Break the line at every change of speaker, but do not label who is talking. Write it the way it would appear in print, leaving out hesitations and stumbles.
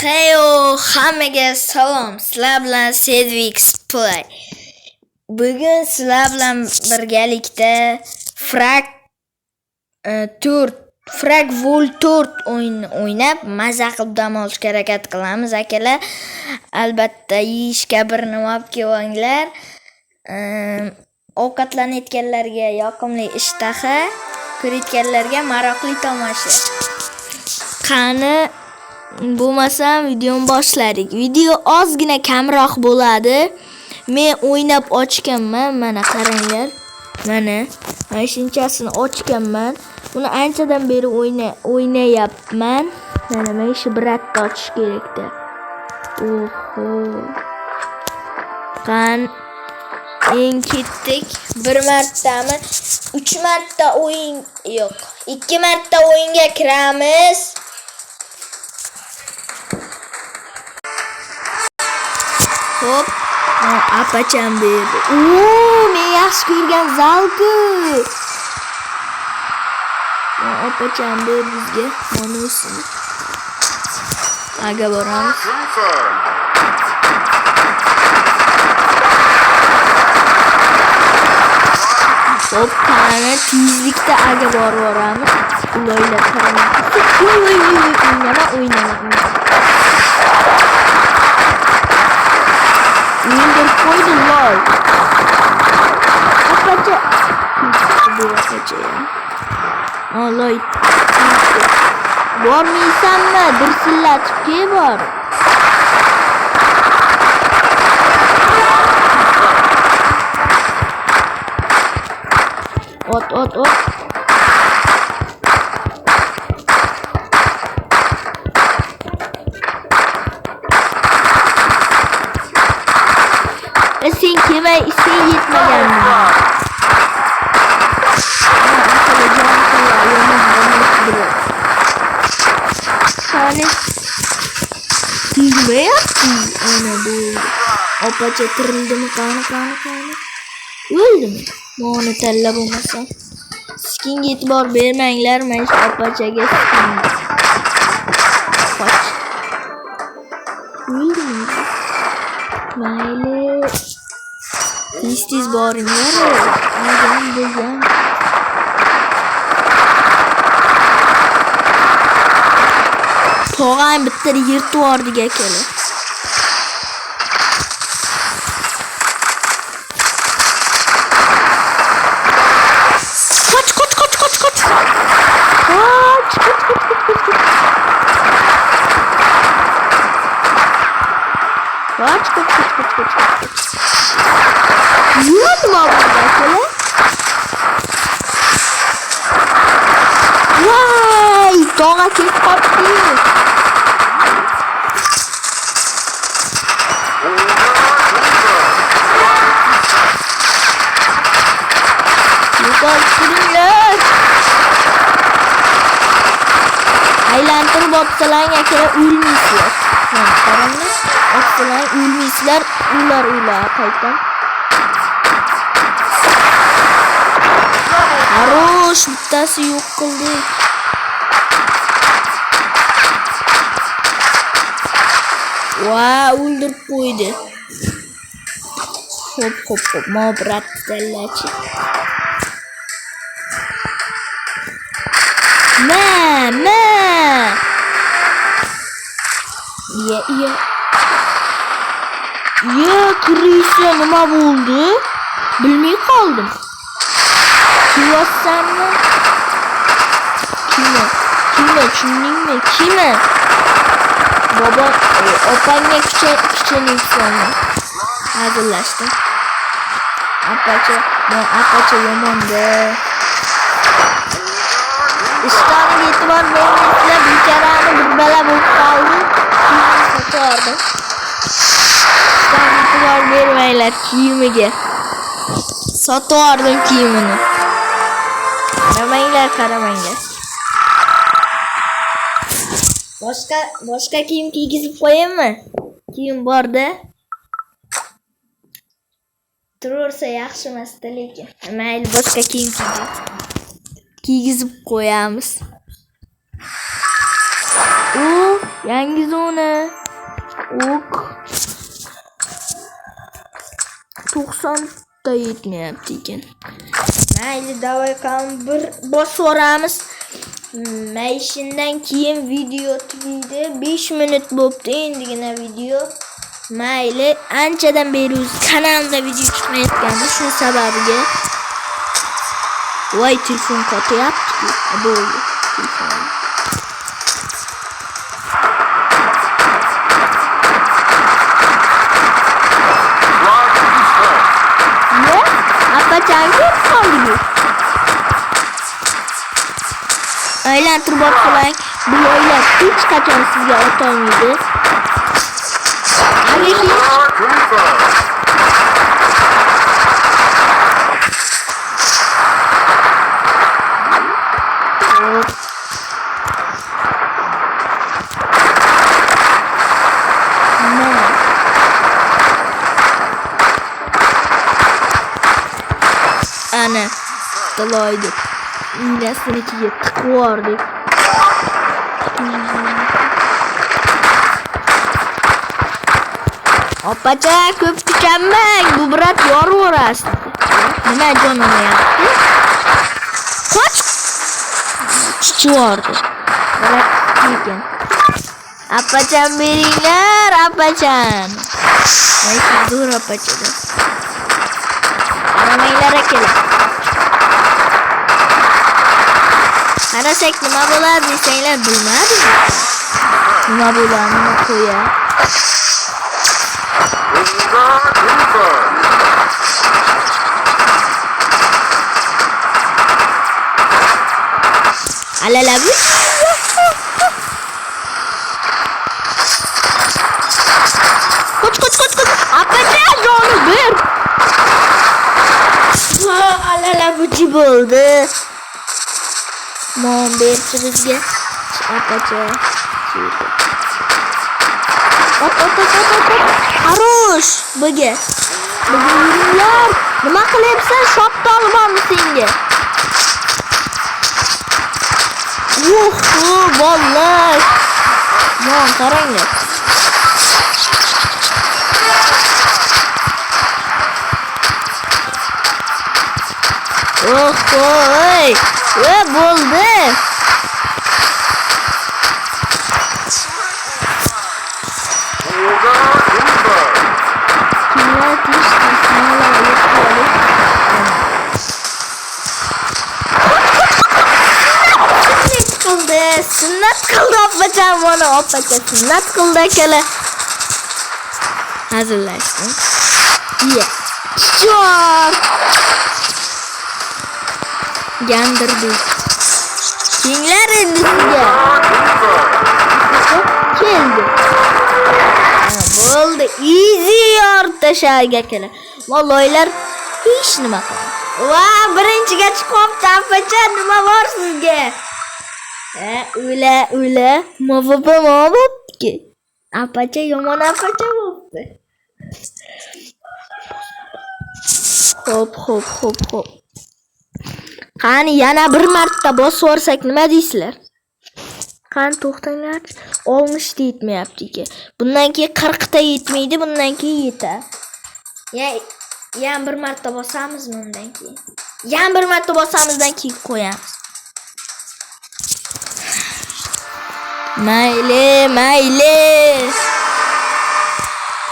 Heyo, hammaga salom. Sizlar bilan Sedvix Play. Bugun sizlar bilan birgalikda Frag Vol 4 o'yinini o'ynab maza qilib dam olishga harakat qilamiz akalar. Albatta yeyishga bir nima olib kelinglar. Ovqatlanayotganlarga yoqimli ishtaha, ko'rayotganlarga maroqli tomosha. Qani bo'lmasam videoni boshladik. Video ozgina kamroq bo'ladi. Men o'ynab ochganman, mana qaranglar. Mana shunchasini ochganman. Buni anchadan beri o'ynayapman. Mana shu biratda ochish kerakda. Oho. Ketdik. 1 martami? 3 marta o'yin yo'q. 2 marta o'yinga kiramiz. Hop, apacham berdi. Men yaxshi ko'rgan zalku. Apacham berdi bizga. Mana o'sini. Aga boramiz. Hop, qani tezlikda aga boramiz. Uloylar qarang. O'ynama. Window koydu lol. Apacha. Aloy. Bormaysanmi? Dirsillatib ke bor. Ot. Sen kemay, sen yetmaganman. Qani tegmayapti. Ana bu. Opacha tirildimi? Qani. O'ldimi? Moni tanlab bo'lmasa. Skinga e'tibor bermanglar, men shu opachaga skin. Qoch. O'ldimi? Mayli. Tez boringlar. Bo'lgan. Tog'am bitta yirtib yubordik akalar. Qoch. Yürüdüm abi böyle. Vay, doğa kes koptu. Yukarı sürünler. Aylantirib otsalang aka o'lmaysizlar. Qaranglar, otsalang o'lmaysizlar, ular qaytdan. Arosh bittasi yo'q qildik. O'ldirib qo'ydi. Hop, mobrat dallachi. Krisa nima bo'ldi? Bilmay qoldim. Kimmi? Tushundingmi? Kimi? Bobo, opangga kuchaysan. Hazillashdim. Apacha yomonda. Ishqani e'tibor bermaslar, bechorani bir bala bo'lib qoldi. So'rdim. E'tibor bermanglar kiyimiga. Sotib yubordim kiyimini. Qaramanglar. Boshqa kiyim kiygizib qo'yaymi? Kiyim borda. Turursa yaxshi emas-da lekin. Mayli, boshqa kiyim kiygizib qo'yamiz. Yangi zona. Ok. 90 da yetmayapti ekan. Mayli, davay qani bir bosvoramiz. Shundan keyin video tugaydi. 5 minut bo'pti endigina video. Mayli, anchadan beri o'z kanalimda video chiqmayotgandi, shu sababiga. Voy, telefon qotyapti. Bo'ldi. Apachangi qoldi. Aylantirib qo'ying. Bu o'ylab hech qachon sizga o'tolmaydi. Ana qaloydi. Inasinikiga tiqvordik. Opacha, ko'p kuchanmang. Bu brat yoraverasiz. Nima jonamayapti? Qoch. Chichivordi. Brat ekan. Apachan beringlar, apachan. Aytib dur apachada. Qaramanglar akalar. Qarasak nima bo'ladi desanglar bilmadingmi? Nima bo'larini qo'ya. Alalabi. Qoch. Apacha joni bir. Alalabi bo'ldi. Mon berchi bizga. Apacha. Ot. Harosh. Buga. Bugunlar nima qilyapsan? Shoptolibammi senga? Vallahi. Mon qaranglar. Voy. Bo'ldi. Sunnat qildi opacham mana opacha sunnat qildi akalar. Hazillashdim. Iya. Chor. Gandirdik. Kenglar endi sizga. Keldi. Bo'ldi. Easy yortasharga akalar. Valloylar hech nima qilmadi. Va birinchiga chiqibdi opacha, nima bor sizga? Ula. Mavobki. Apacha yomon apacha bo'pti. Hop. Qani yana bir marta bosib yorsak nima deysizlar? Qani to'xtanglar. 60 ta yetmayapti ekan. Bundan keyin 40 ta yetmaydi, bundan keyin yetar. Yana bir marta bosamizmi undan keyin? Yana bir marta bosamizdan keyin qo'yamiz. Mayli.